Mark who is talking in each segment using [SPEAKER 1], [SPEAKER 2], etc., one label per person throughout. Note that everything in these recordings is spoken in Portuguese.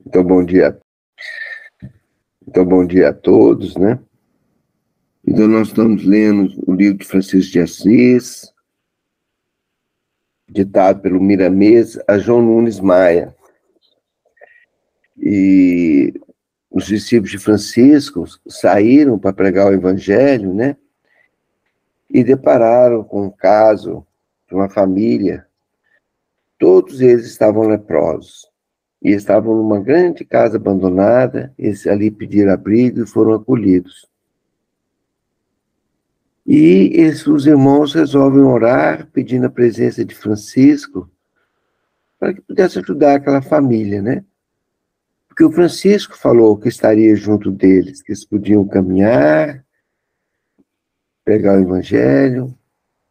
[SPEAKER 1] Então, bom dia. Então, bom dia a todos, né? Então, nós estamos lendo o livro de Francisco de Assis, ditado pelo Miramês a João Nunes Maia. E os discípulos de Francisco saíram para pregar o evangelho, né? E depararam com um caso de uma família. Todos eles estavam leprosos. E estavam numa grande casa abandonada, eles ali pediram abrigo e foram acolhidos. E os irmãos resolvem orar, pedindo a presença de Francisco, para que pudesse ajudar aquela família, né? Porque o Francisco falou que estaria junto deles, que eles podiam caminhar, pregar o evangelho,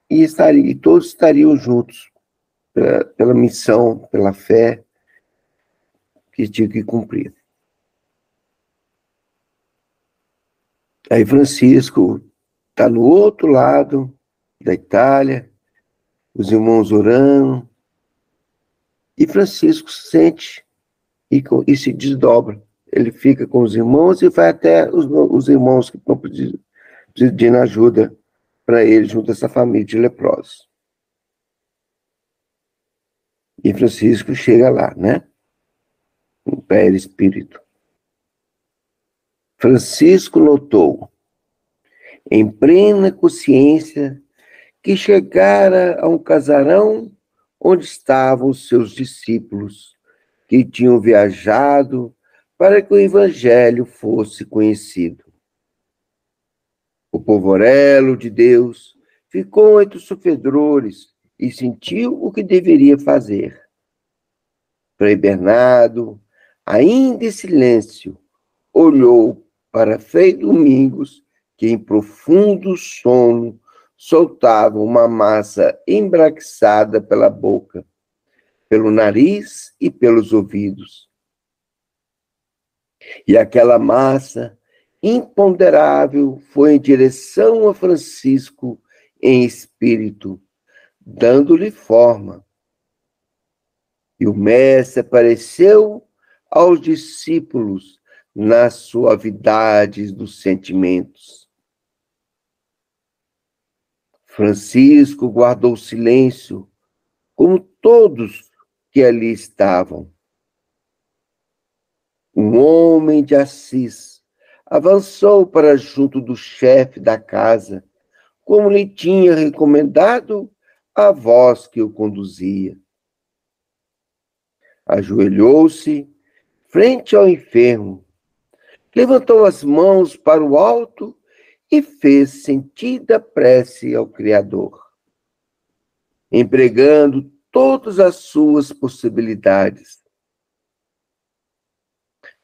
[SPEAKER 1] e todos estariam juntos, pela missão, pela fé que tinha que cumprir. Aí Francisco está no outro lado da Itália, os irmãos orando, e Francisco sente e se desdobra. Ele fica com os irmãos e vai até os irmãos que estão pedindo ajuda para ele, junto a essa família de leprosos. E Francisco chega lá, né? Um perispírito. Francisco notou, em plena consciência, que chegara a um casarão onde estavam os seus discípulos, que tinham viajado para que o evangelho fosse conhecido. O povorelo de Deus ficou entre os sofredores e sentiu o que deveria fazer. Frei Bernardo, ainda em silêncio, olhou para Frei Domingos, que em profundo sono soltava uma massa embraquiçada pela boca, pelo nariz e pelos ouvidos. E aquela massa imponderável foi em direção a Francisco em espírito, dando-lhe forma. E o mestre apareceu aos discípulos nas suavidades dos sentimentos. Francisco guardou silêncio, como todos que ali estavam. Um homem de Assis avançou para junto do chefe da casa, como lhe tinha recomendado a voz que o conduzia. Ajoelhou-se frente ao enfermo, levantou as mãos para o alto e fez sentida prece ao Criador, empregando todas as suas possibilidades,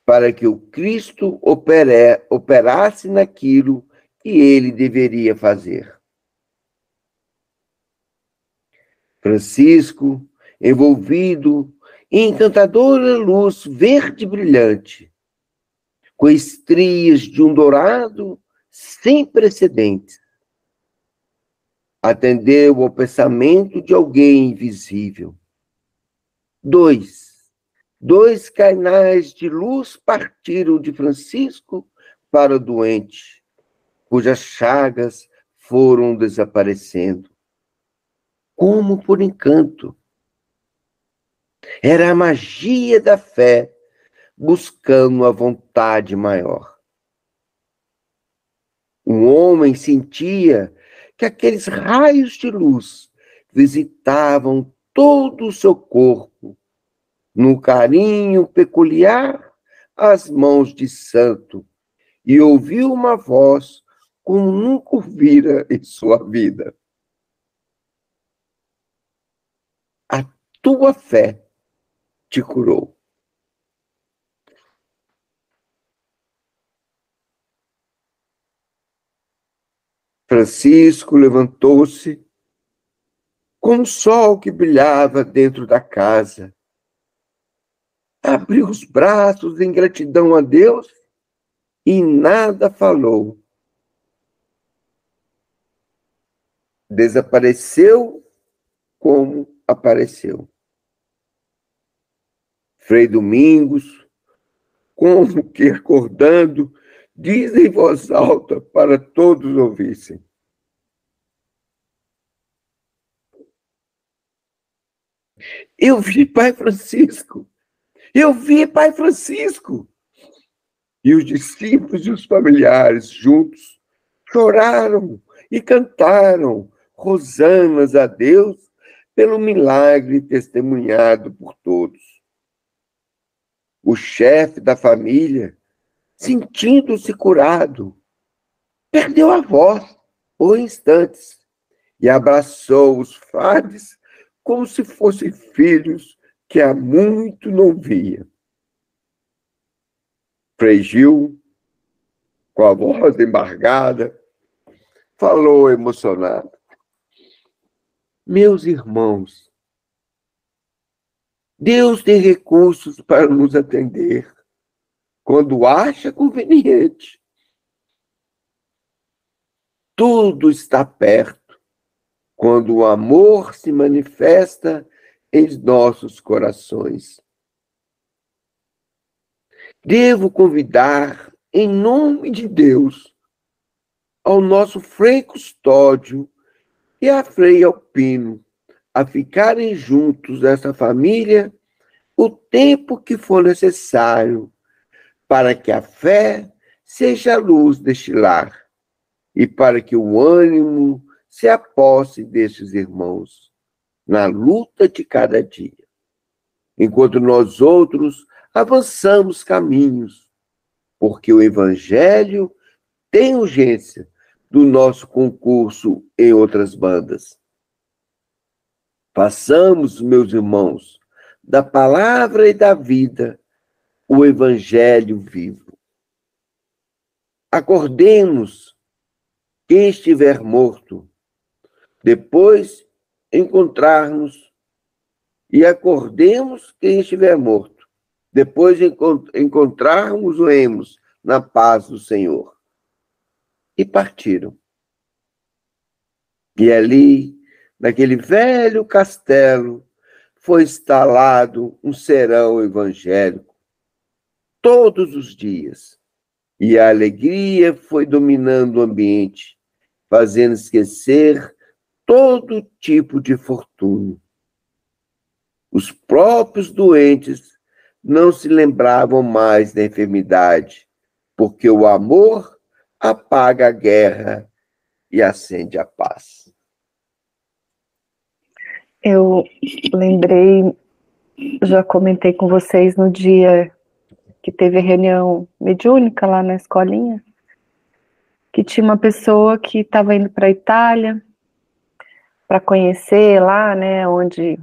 [SPEAKER 1] para que o Cristo operasse naquilo que ele deveria fazer. Francisco, envolvido em encantadora luz verde brilhante, com estrias de um dourado sem precedentes, atendeu ao pensamento de alguém invisível. Dois canais de luz partiram de Francisco para o doente, cujas chagas foram desaparecendo, como por encanto. Era a magia da fé buscando a vontade maior. Um homem sentia que aqueles raios de luz visitavam todo o seu corpo, num carinho peculiar às mãos de santo, e ouviu uma voz como nunca ouvira em sua vida. A tua fé te curou. Francisco levantou-se com o sol que brilhava dentro da casa. Abriu os braços em gratidão a Deus e nada falou. Desapareceu como apareceu. Frei Domingos como que, acordando, diz em voz alta para todos ouvissem: eu vi Pai Francisco! Eu vi Pai Francisco! E os discípulos e os familiares juntos choraram e cantaram hosanas a Deus pelo milagre testemunhado por todos. O chefe da família, sentindo-se curado, perdeu a voz por instantes e abraçou os frades como se fossem filhos que há muito não via. Frei Gil, com a voz embargada, falou emocionado: meus irmãos, Deus tem recursos para nos atender quando acha conveniente. Tudo está perto quando o amor se manifesta em nossos corações. Devo convidar, em nome de Deus, ao nosso Frei Custódio e a Frei Alpino a ficarem juntos, essa família, o tempo que for necessário, para que a fé seja a luz deste lar e para que o ânimo se aposse destes irmãos na luta de cada dia, enquanto nós outros avançamos caminhos, porque o Evangelho tem urgência do nosso concurso em outras bandas. Façamos, meus irmãos, da palavra e da vida o Evangelho vivo. Acordemos quem estiver morto, depois encontrarmos, e acordemos quem estiver morto, depois encontrarmos-o-emos na paz do Senhor. E partiram. E ali, naquele velho castelo, foi instalado um serão evangélico todos os dias. E a alegria foi dominando o ambiente, fazendo esquecer todo tipo de fortuna. Os próprios doentes não se lembravam mais da enfermidade, porque o amor apaga a guerra e acende a paz.
[SPEAKER 2] Eu lembrei, já comentei com vocês no dia que teve a reunião mediúnica lá na escolinha, que tinha uma pessoa que estava indo para a Itália para conhecer lá, né, onde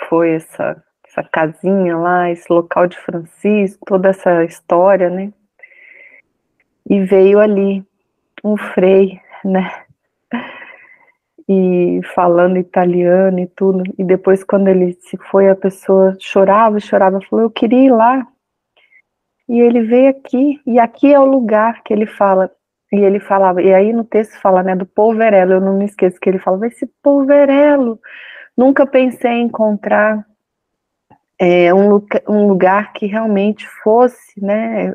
[SPEAKER 2] foi essa casinha lá, esse local de Francisco, toda essa história, né? E veio ali um frei, né? E falando italiano e tudo. E depois, quando ele se foi, a pessoa chorava, falou: eu queria ir lá. E ele veio aqui, e aqui é o lugar que ele fala. E ele falava, e aí no texto fala, né, do polverello, eu não me esqueço que ele falava, esse polverello, nunca pensei em encontrar um lugar que realmente fosse, né,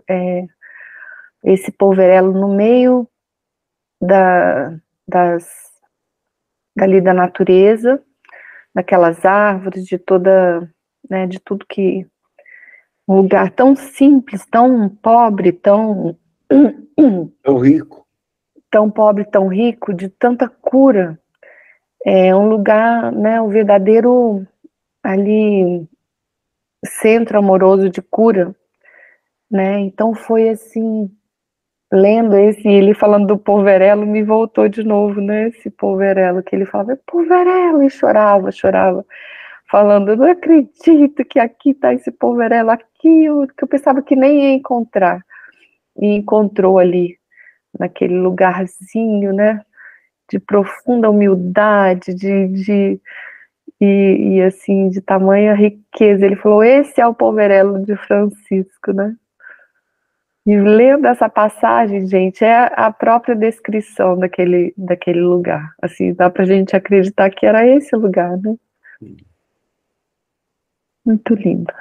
[SPEAKER 2] esse polverello no meio dali da natureza, daquelas árvores, de toda, né, de tudo que, um lugar tão simples, tão pobre, tão
[SPEAKER 1] rico.
[SPEAKER 2] Tão pobre, tão rico, de tanta cura. É um lugar, né, um verdadeiro ali centro amoroso de cura, né? Então foi assim, lendo esse, ele falando do polverello, me voltou de novo, né? Esse polverello que ele falava, polverello, e chorava, falando, eu não acredito que aqui está esse polverello, aqui que eu pensava que nem ia encontrar, e encontrou ali, naquele lugarzinho, né? De profunda humildade, e assim, de tamanha riqueza. Ele falou, esse é o polverello de Francisco, né? E lendo essa passagem, gente, é a própria descrição daquele lugar. Assim, dá pra gente acreditar que era esse o lugar, né? Muito lindo.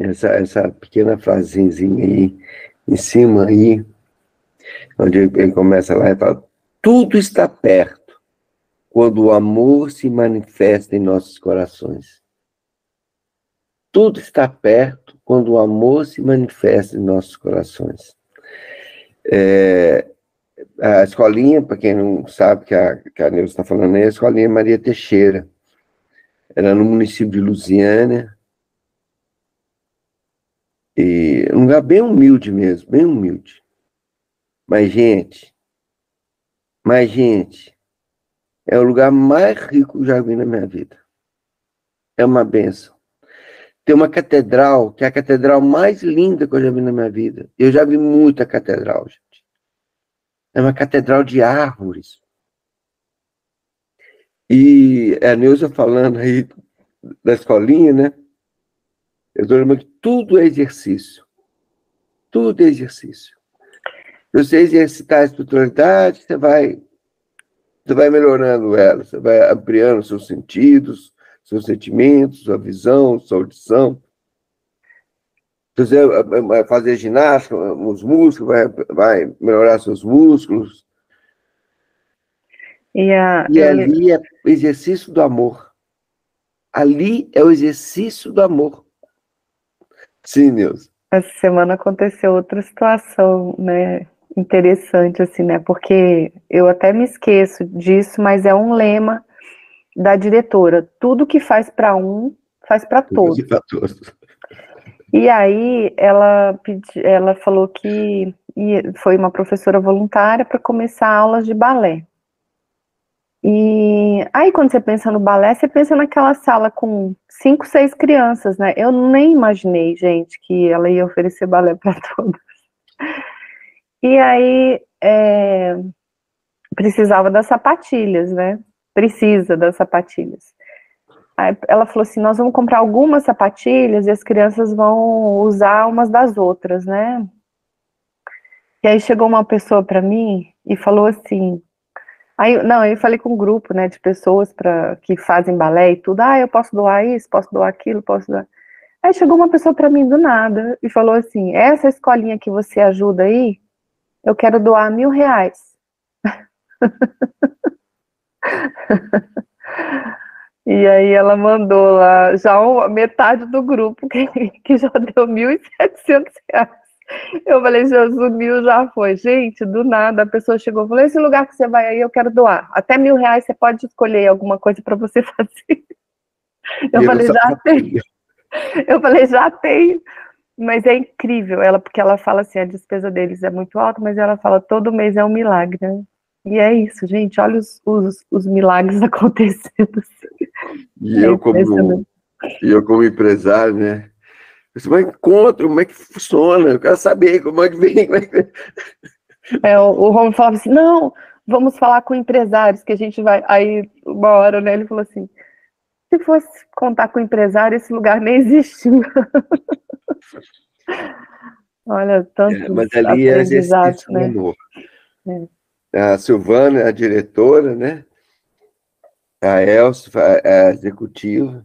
[SPEAKER 1] essa pequena frasezinha aí, em cima aí, onde ele começa lá e fala, tudo está perto quando o amor se manifesta em nossos corações. Tudo está perto quando o amor se manifesta em nossos corações. A escolinha, para quem não sabe que a Neuza está falando aí, a escolinha Maria Teixeira. Era no município de Lusiânia. E um lugar bem humilde mesmo, bem humilde. Mas, gente, é o lugar mais rico que eu já vi na minha vida. É uma bênção. Tem uma catedral, que é a catedral mais linda que eu já vi na minha vida. Eu já vi muita catedral, gente. É uma catedral de árvores. E a Neuza falando aí da escolinha, né? Eu estou lembrando que tudo é exercício. Tudo é exercício. Se você exercitar a espiritualidade, você vai melhorando ela, você vai ampliando seus sentidos, seus sentimentos, sua visão, sua audição. Se você vai fazer ginástica, os músculos, vai melhorar seus músculos. E ali é o exercício do amor. Ali é o exercício do amor. Sim, Neuza.
[SPEAKER 2] Essa semana aconteceu outra situação, né, interessante, assim, né, porque eu até me esqueço disso, mas é um lema da diretora, tudo que faz para um, faz para todos. E aí ela falou que foi uma professora voluntária para começar aulas de balé. E aí quando você pensa no balé, você pensa naquela sala com 5, 6 crianças, né? Eu nem imaginei, gente, que ela ia oferecer balé para todas. E aí precisava das sapatilhas, né? Precisa das sapatilhas. Aí ela falou assim, nós vamos comprar algumas sapatilhas e as crianças vão usar umas das outras, né? E aí chegou uma pessoa para mim e falou assim, eu falei com um grupo, né, de pessoas que fazem balé e tudo, eu posso doar isso, posso doar aquilo, posso doar. Aí chegou uma pessoa para mim do nada e falou assim, essa escolinha que você ajuda aí, eu quero doar R$1.000. E aí ela mandou lá já metade do grupo que já deu R$1.700. Eu falei, Jesus, 1.000 já foi. Gente, do nada a pessoa chegou e falou, esse lugar que você vai aí eu quero doar. Até R$1.000 você pode escolher alguma coisa para você fazer. Eu falei, já tenho. Eu falei, já tenho. Mas é incrível, porque ela fala assim, a despesa deles é muito alta, mas ela fala, todo mês é um milagre, né? E é isso, gente, olha os milagres acontecendo.
[SPEAKER 1] E eu como empresário, né? Você vai encontro, como é que funciona? Eu quero saber como é que vem.
[SPEAKER 2] O Romulo falava assim, não, vamos falar com empresários, que a gente vai... Aí, uma hora, né, ele falou assim, se fosse contar com empresário, esse lugar nem existiu. Olha, tantos
[SPEAKER 1] mas ali é
[SPEAKER 2] aprendizados, né?
[SPEAKER 1] Amor. A Silvana, a diretora, né? A Elsa, a executiva.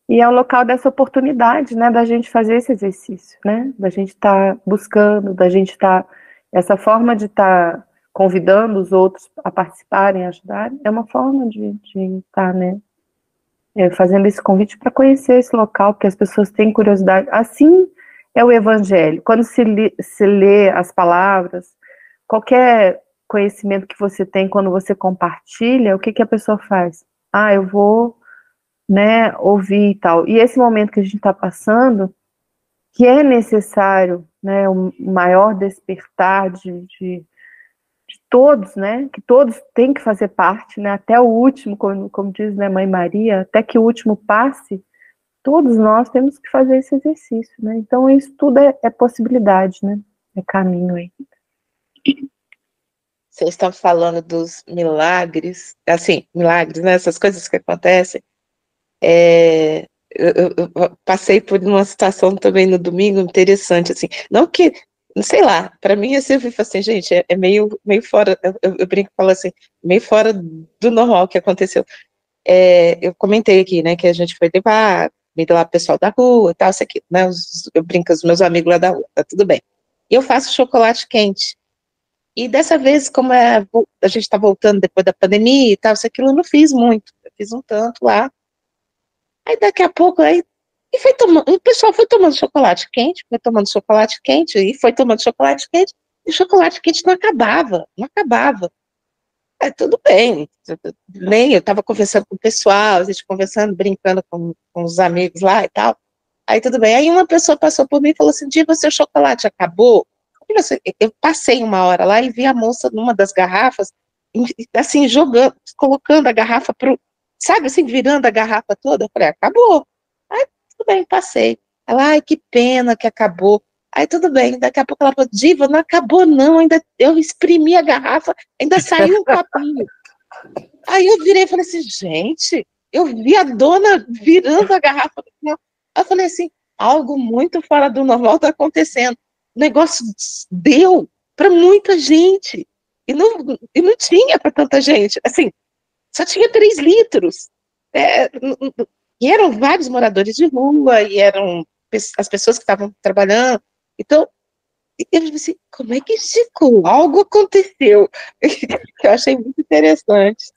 [SPEAKER 2] E é o local dessa oportunidade, né, da gente fazer esse exercício, né, da gente estar buscando, da gente estar, essa forma de estar convidando os outros a participarem, a ajudarem, é uma forma de estar, né, fazendo esse convite para conhecer esse local, porque as pessoas têm curiosidade. Assim é o Evangelho. Quando se lê as palavras, qualquer conhecimento que você tem, quando você compartilha, o que a pessoa faz? Eu vou, né, ouvir e tal. E esse momento que a gente está passando, que é necessário, né, um maior despertar de todos, né, que todos têm que fazer parte, né, até o último, como diz, né, Mãe Maria, até que o último passe, todos nós temos que fazer esse exercício, né, então isso tudo é possibilidade, né, é caminho aí.
[SPEAKER 3] Vocês estão falando dos milagres, assim, milagres, né, essas coisas que acontecem, eu passei por uma situação também no domingo interessante, assim, não que, sei lá, para mim eu sempre falo assim, gente, é meio fora, eu brinco e falo assim, meio fora do normal que aconteceu. Eu comentei aqui, né, que a gente foi levar comida lá pro pessoal da rua e tal, isso aqui, né? Eu brinco com os meus amigos lá da rua, tá tudo bem. E eu faço chocolate quente. E dessa vez, como a gente está voltando depois da pandemia e tal, isso aquilo eu não fiz muito. Eu fiz um tanto lá. Aí daqui a pouco, e foi tomando, o pessoal foi tomando chocolate quente, foi tomando chocolate quente, e foi tomando chocolate quente, e o chocolate quente não acabava, não acabava. Aí tudo bem, nem eu estava conversando com o pessoal, a gente conversando, brincando com os amigos lá e tal. Aí tudo bem. Aí uma pessoa passou por mim e falou assim: Diva, seu chocolate acabou? Eu passei uma hora lá e vi a moça numa das garrafas, assim, jogando, colocando a garrafa sabe, assim, virando a garrafa toda. Eu falei: acabou. Aí tudo bem, passei. Ela: ai, que pena que acabou. Aí tudo bem, daqui a pouco ela falou: Diva, não acabou não, ainda eu exprimi a garrafa, ainda saiu um copinho. Aí eu virei e falei assim: gente, eu vi a dona virando a garrafa. Eu falei assim: algo muito fora do normal está acontecendo. O negócio deu para muita gente. E não tinha para tanta gente. Assim, só tinha 3 litros. E eram vários moradores de rua, e eram as pessoas que estavam trabalhando. Então, eu disse: como é que ficou? Algo aconteceu. Eu achei muito interessante.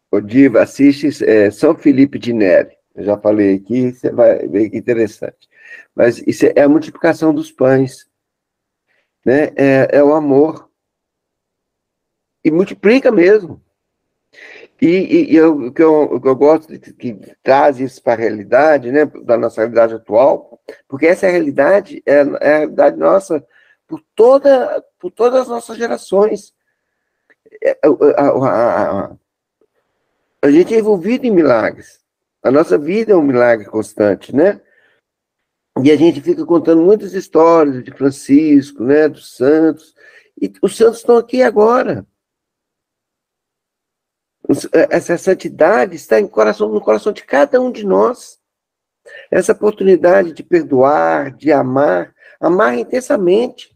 [SPEAKER 1] Ô, Diva, assiste São Felipe de Neri. Eu já falei aqui, você vai ver que interessante. Mas isso é a multiplicação dos pães, né? É o amor. E multiplica mesmo. O que eu gosto que traz isso para a realidade, né, da nossa realidade atual, porque essa realidade é a realidade nossa por todas as nossas gerações. A gente é envolvido em milagres. A nossa vida é um milagre constante, né? E a gente fica contando muitas histórias de Francisco, né, dos santos, e os santos estão aqui agora. Essa santidade está no coração de cada um de nós. Essa oportunidade de perdoar, de amar intensamente,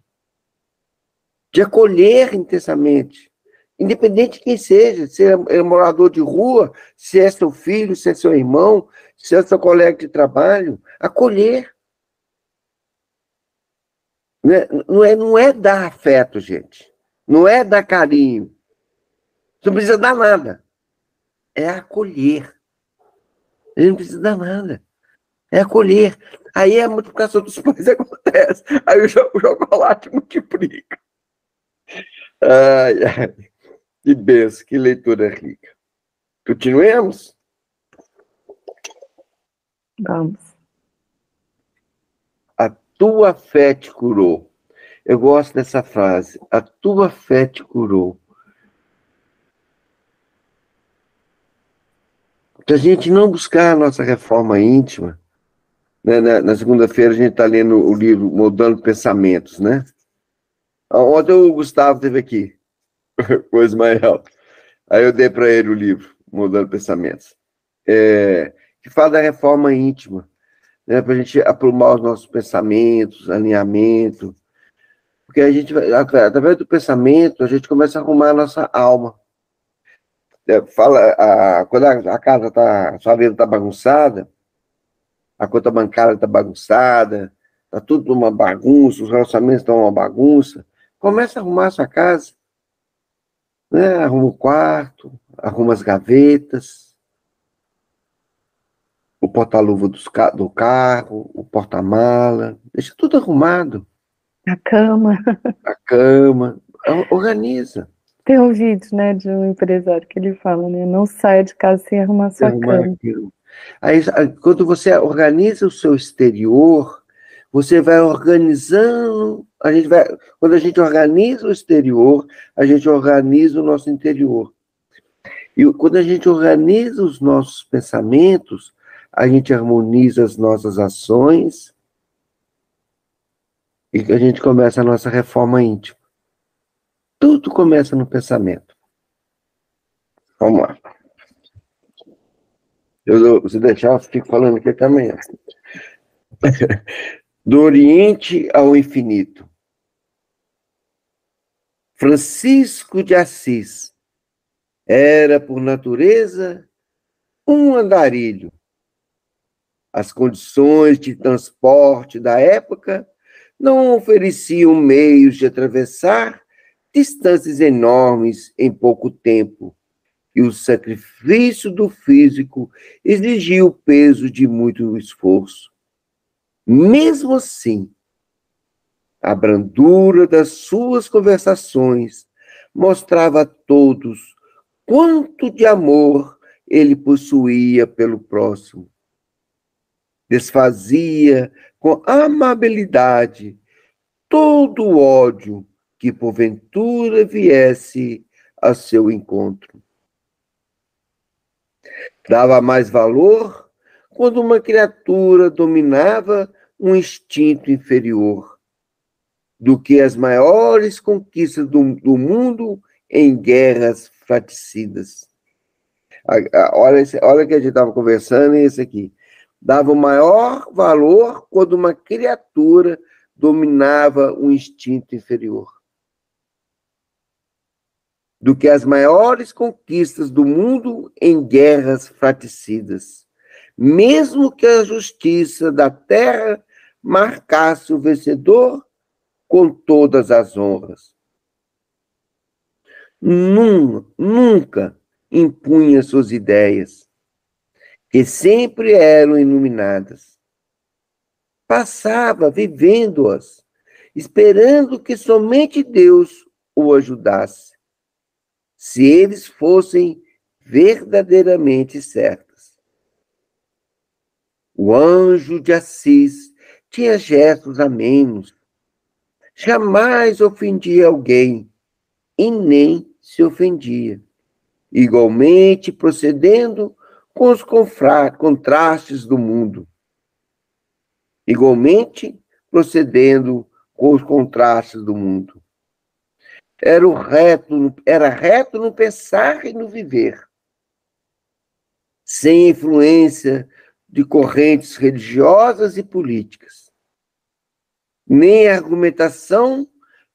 [SPEAKER 1] de acolher intensamente, independente de quem seja, se é morador de rua, se é seu filho, se é seu irmão, se é seu colega de trabalho, acolher. Não é dar afeto, gente. Não é dar carinho. Você não precisa dar nada. É acolher. A gente não precisa dar nada. É acolher. Aí a multiplicação dos pães acontece. Aí o chocolate multiplica. Ai, ai. Que benção, que leitura rica. Continuemos?
[SPEAKER 2] Vamos.
[SPEAKER 1] A tua fé te curou. Eu gosto dessa frase. A tua fé te curou. Se a gente não buscar a nossa reforma íntima, né, na segunda-feira a gente está lendo o livro Moldando Pensamentos, né? Ontem o Gustavo esteve aqui, com o Ismael. Aí eu dei para ele o livro, Moldando Pensamentos, que fala da reforma íntima, né, para a gente aprumar os nossos pensamentos, alinhamento, porque a gente, através do pensamento, a gente começa a arrumar a nossa alma. Quando a casa a sua vida está bagunçada, a conta bancária está bagunçada, está tudo uma bagunça, os relacionamentos estão uma bagunça, começa a arrumar a sua casa, né? Arruma o quarto, arruma as gavetas, o porta-luva do carro, o porta-mala, deixa tudo arrumado.
[SPEAKER 2] A cama.
[SPEAKER 1] A cama, organiza.
[SPEAKER 2] Tem um vídeo, né, de um empresário que ele fala, né, não saia de casa sem arrumar sua cama.
[SPEAKER 1] Aquilo. Aí, quando você organiza o seu exterior, você vai organizando, quando a gente organiza o exterior, a gente organiza o nosso interior. E quando a gente organiza os nossos pensamentos, a gente harmoniza as nossas ações e a gente começa a nossa reforma íntima. Tudo começa no pensamento. Vamos lá. Se deixar, eu fico falando aqui até amanhã. Do Oriente ao Infinito. Francisco de Assis era, por natureza, um andarilho. As condições de transporte da época não ofereciam meios de atravessar distâncias enormes em pouco tempo, e o sacrifício do físico exigia o peso de muito esforço. Mesmo assim, a brandura das suas conversações mostrava a todos quanto de amor ele possuía pelo próximo. Desfazia com amabilidade todo o ódio que porventura viesse a seu encontro. Dava mais valor quando uma criatura dominava um instinto inferior do que as maiores conquistas do mundo em guerras fratricidas. Olha que a gente estava conversando, e esse aqui. Dava o maior valor quando uma criatura dominava um instinto inferior do que as maiores conquistas do mundo em guerras fratricidas, mesmo que a justiça da terra marcasse o vencedor com todas as honras. Nunca impunha suas ideias, que sempre eram iluminadas. Passava vivendo-as, esperando que somente Deus o ajudasse, se eles fossem verdadeiramente certas. O anjo de Assis tinha gestos amenos, jamais ofendia alguém e nem se ofendia, igualmente procedendo com os contrastes do mundo. Igualmente procedendo com os contrastes do mundo. Era reto no pensar e no viver, sem influência de correntes religiosas e políticas, nem argumentação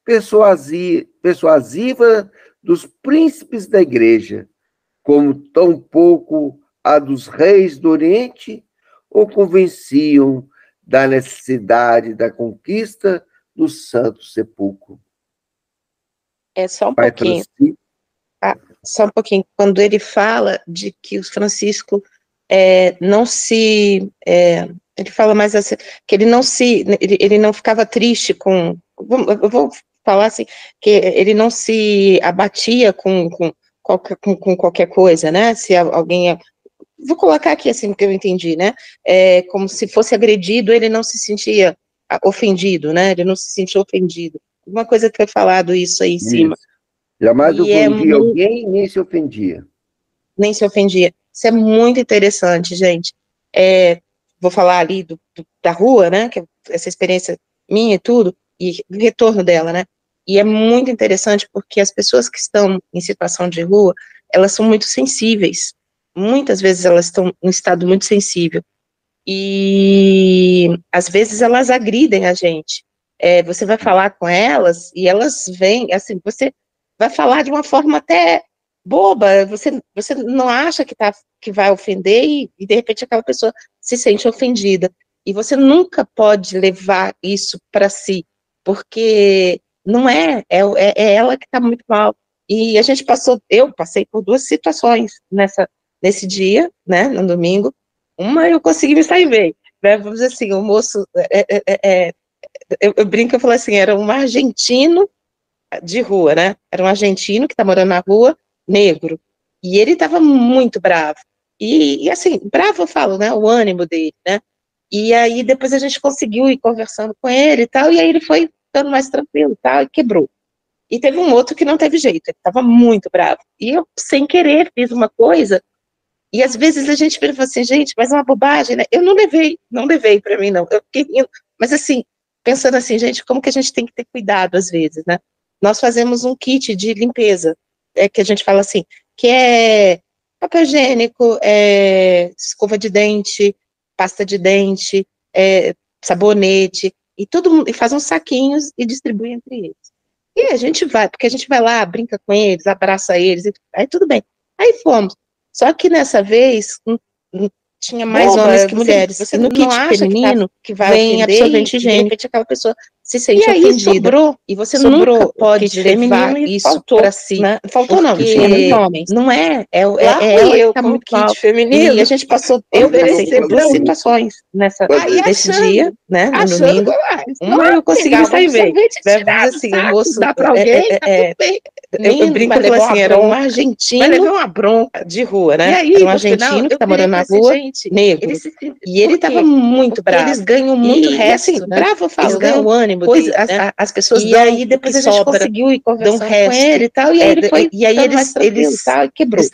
[SPEAKER 1] persuasiva dos príncipes da igreja, como tampouco a dos reis do Oriente, o convenciam da necessidade da conquista do Santo Sepulcro.
[SPEAKER 3] Só um pouquinho. Só um pouquinho. Quando ele fala de que o Francisco não se... ele fala mais assim, que ele não ficava triste com... Eu vou falar assim, que ele não se abatia com qualquer coisa, né? Se alguém... Vou colocar aqui assim, que eu entendi, né? Como se fosse agredido, ele não se sentia ofendido, né? Ele não se sentia ofendido. Uma coisa que foi falado isso aí em cima.
[SPEAKER 1] Jamais ofendia alguém, nem se ofendia.
[SPEAKER 3] Nem se ofendia. Isso é muito interessante, gente. Vou falar ali da rua, né? Que é essa experiência minha e tudo, e o retorno dela, né? E é muito interessante porque as pessoas que estão em situação de rua, elas são muito sensíveis. Muitas vezes elas estão em um estado muito sensível. E às vezes elas agridem a gente. Você vai falar com elas e elas vêm, assim, você vai falar de uma forma até boba, você não acha que vai ofender e de repente aquela pessoa se sente ofendida. E você nunca pode levar isso para si, porque não é ela que está muito mal. E eu passei por duas situações nesse dia, né, no domingo. Uma eu consegui me sair bem, né? Vamos dizer assim, o moço, eu brinco, eu falo assim, era um argentino de rua, né? Era um argentino que tá morando na rua, negro, e ele estava muito bravo. E assim, bravo eu falo, né? O ânimo dele, né? E aí depois a gente conseguiu ir conversando com ele e tal, e aí ele foi ficando mais tranquilo e tal, e quebrou. E teve um outro que não teve jeito, ele estava muito bravo. E eu, sem querer, fiz uma coisa. E às vezes a gente pensa assim, gente, mas é uma bobagem, né? Eu não levei para mim, não. Eu fiquei rindo. Mas assim, pensando assim, gente, como que a gente tem que ter cuidado às vezes, né? Nós fazemos um kit de limpeza, que a gente fala assim, que é papel higiênico, escova de dente, pasta de dente, sabonete, e todo mundo e faz uns saquinhos e distribui entre eles. E a gente vai, porque a gente vai lá, brinca com eles, abraça eles, aí tudo bem. Aí fomos. Só que nessa vez, tinha mais
[SPEAKER 4] Boba,
[SPEAKER 3] homens que mulheres.
[SPEAKER 4] Você
[SPEAKER 3] E no
[SPEAKER 4] não
[SPEAKER 3] kit
[SPEAKER 4] acha
[SPEAKER 3] feminino
[SPEAKER 4] que vai
[SPEAKER 3] vem
[SPEAKER 4] ofender,
[SPEAKER 3] absorvente
[SPEAKER 4] e de
[SPEAKER 3] higiênico.
[SPEAKER 4] repente aquela pessoa se sente
[SPEAKER 3] E aí
[SPEAKER 4] ofendida.
[SPEAKER 3] sobrou.
[SPEAKER 4] E você
[SPEAKER 3] Sobrou
[SPEAKER 4] nunca pode
[SPEAKER 3] kit
[SPEAKER 4] levar
[SPEAKER 3] feminino e
[SPEAKER 4] isso
[SPEAKER 3] faltou,
[SPEAKER 4] para si.
[SPEAKER 3] né? Faltou não,
[SPEAKER 4] Porque
[SPEAKER 3] tinha muitos homens.
[SPEAKER 4] não é,
[SPEAKER 3] Lá fui
[SPEAKER 4] ela
[SPEAKER 3] eu
[SPEAKER 4] que tá
[SPEAKER 3] com
[SPEAKER 4] muito
[SPEAKER 3] kit
[SPEAKER 4] mal.
[SPEAKER 3] feminino.
[SPEAKER 4] E a gente passou,
[SPEAKER 3] Eu
[SPEAKER 4] passei
[SPEAKER 3] ofereci
[SPEAKER 4] por duas
[SPEAKER 3] pra um.
[SPEAKER 4] situações
[SPEAKER 3] Aí
[SPEAKER 4] nesse
[SPEAKER 3] achando,
[SPEAKER 4] dia, né, no
[SPEAKER 3] achando
[SPEAKER 4] domingo.
[SPEAKER 3] que
[SPEAKER 4] Uma eu consegui me sair bem.
[SPEAKER 3] sorvete
[SPEAKER 4] Né,
[SPEAKER 3] tirado,
[SPEAKER 4] vamos dizer assim, o
[SPEAKER 3] sabe?
[SPEAKER 4] moço
[SPEAKER 3] Dá pra alguém, tá tudo bem.
[SPEAKER 4] eu
[SPEAKER 3] Menino,
[SPEAKER 4] brinco
[SPEAKER 3] vai
[SPEAKER 4] que eu falo
[SPEAKER 3] levar
[SPEAKER 4] assim,
[SPEAKER 3] uma
[SPEAKER 4] era um
[SPEAKER 3] bronca. Vai
[SPEAKER 4] argentino
[SPEAKER 3] levar uma bronca.
[SPEAKER 4] de rua,
[SPEAKER 3] E
[SPEAKER 4] né?
[SPEAKER 3] aí,
[SPEAKER 4] Era um
[SPEAKER 3] no final,
[SPEAKER 4] argentino que
[SPEAKER 3] eu
[SPEAKER 4] tá
[SPEAKER 3] virei
[SPEAKER 4] morando
[SPEAKER 3] e
[SPEAKER 4] na
[SPEAKER 3] falei
[SPEAKER 4] rua,
[SPEAKER 3] assim, gente,
[SPEAKER 4] negro.
[SPEAKER 3] ele se sente-
[SPEAKER 4] E ele
[SPEAKER 3] por quê?
[SPEAKER 4] tava muito
[SPEAKER 3] Porque
[SPEAKER 4] bravo.
[SPEAKER 3] eles ganham muito resto,
[SPEAKER 4] assim,
[SPEAKER 3] né?
[SPEAKER 4] bravo eu falo,
[SPEAKER 3] Eles ganham
[SPEAKER 4] o ânimo
[SPEAKER 3] coisa,
[SPEAKER 4] dele, né?
[SPEAKER 3] as pessoas
[SPEAKER 4] E
[SPEAKER 3] dão
[SPEAKER 4] aí
[SPEAKER 3] o
[SPEAKER 4] depois
[SPEAKER 3] que
[SPEAKER 4] a gente
[SPEAKER 3] sobra,
[SPEAKER 4] conseguiu ir
[SPEAKER 3] dão
[SPEAKER 4] conversando
[SPEAKER 3] resto.
[SPEAKER 4] com ele e tal, e aí ele foi
[SPEAKER 3] E aí
[SPEAKER 4] ficando mais tranquilo e tal, e quebrou.
[SPEAKER 3] eles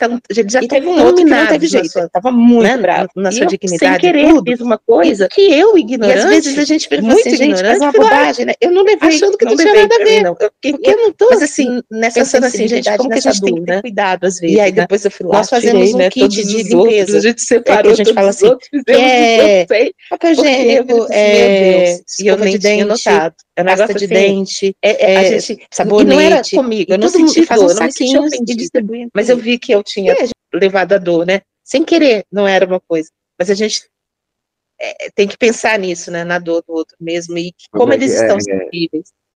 [SPEAKER 3] já
[SPEAKER 4] E
[SPEAKER 3] estão
[SPEAKER 4] teve um outro que não teve
[SPEAKER 3] dominados na
[SPEAKER 4] jeito,
[SPEAKER 3] sua,
[SPEAKER 4] ele tava muito
[SPEAKER 3] né,
[SPEAKER 4] bravo.
[SPEAKER 3] na
[SPEAKER 4] E
[SPEAKER 3] sua
[SPEAKER 4] eu, sem
[SPEAKER 3] dignidade e
[SPEAKER 4] querer,
[SPEAKER 3] tudo.
[SPEAKER 4] fiz uma coisa,
[SPEAKER 3] Que eu,
[SPEAKER 4] e
[SPEAKER 3] ignorante,
[SPEAKER 4] às vezes a gente pensa
[SPEAKER 3] muito
[SPEAKER 4] assim, gente, mas
[SPEAKER 3] ignorante,
[SPEAKER 4] é uma
[SPEAKER 3] fui lá,
[SPEAKER 4] bobagem, né? Eu não levei,
[SPEAKER 3] achando que
[SPEAKER 4] não
[SPEAKER 3] não tinha
[SPEAKER 4] levei
[SPEAKER 3] nada a
[SPEAKER 4] pra mim,
[SPEAKER 3] ver.
[SPEAKER 4] não.
[SPEAKER 3] Porque eu não tô
[SPEAKER 4] Mas assim, nessa
[SPEAKER 3] pensando assim, gente,
[SPEAKER 4] sensibilidade,
[SPEAKER 3] como que a
[SPEAKER 4] nessa
[SPEAKER 3] gente tem
[SPEAKER 4] dor,
[SPEAKER 3] que ter
[SPEAKER 4] né?
[SPEAKER 3] cuidado às vezes,
[SPEAKER 4] E aí
[SPEAKER 3] né?
[SPEAKER 4] depois eu fui lá,
[SPEAKER 3] Nós fazemos
[SPEAKER 4] tirei,
[SPEAKER 3] um
[SPEAKER 4] né,
[SPEAKER 3] kit
[SPEAKER 4] todos
[SPEAKER 3] de
[SPEAKER 4] os
[SPEAKER 3] limpeza,
[SPEAKER 4] outros,
[SPEAKER 3] a gente
[SPEAKER 4] que
[SPEAKER 3] separou
[SPEAKER 4] a gente
[SPEAKER 3] todos
[SPEAKER 4] fala
[SPEAKER 3] os
[SPEAKER 4] assim,
[SPEAKER 3] outros,
[SPEAKER 4] que
[SPEAKER 3] fizemos um
[SPEAKER 4] é
[SPEAKER 3] sorteio,
[SPEAKER 4] papel
[SPEAKER 3] porque eu
[SPEAKER 4] higiênico,
[SPEAKER 3] falei, meu Deus,
[SPEAKER 4] e eu
[SPEAKER 3] escova
[SPEAKER 4] nem
[SPEAKER 3] de
[SPEAKER 4] tinha
[SPEAKER 3] dente,
[SPEAKER 4] notado. É um
[SPEAKER 3] pasta
[SPEAKER 4] negócio
[SPEAKER 3] de
[SPEAKER 4] assim,
[SPEAKER 3] dente,
[SPEAKER 4] a gente,
[SPEAKER 3] e não era
[SPEAKER 4] sabonete,
[SPEAKER 3] comigo,
[SPEAKER 4] e
[SPEAKER 3] eu não
[SPEAKER 4] todo mundo
[SPEAKER 3] senti
[SPEAKER 4] faz uns
[SPEAKER 3] dor, eu não me senti
[SPEAKER 4] saquinhos e
[SPEAKER 3] ofendida,
[SPEAKER 4] distribui entre
[SPEAKER 3] mas eu
[SPEAKER 4] eles.
[SPEAKER 3] vi que eu tinha levado a dor, né? Sem querer, não era uma coisa. Mas a gente tem que pensar nisso, né? Na dor do outro mesmo, e como
[SPEAKER 1] Mas
[SPEAKER 3] eles estão sensíveis.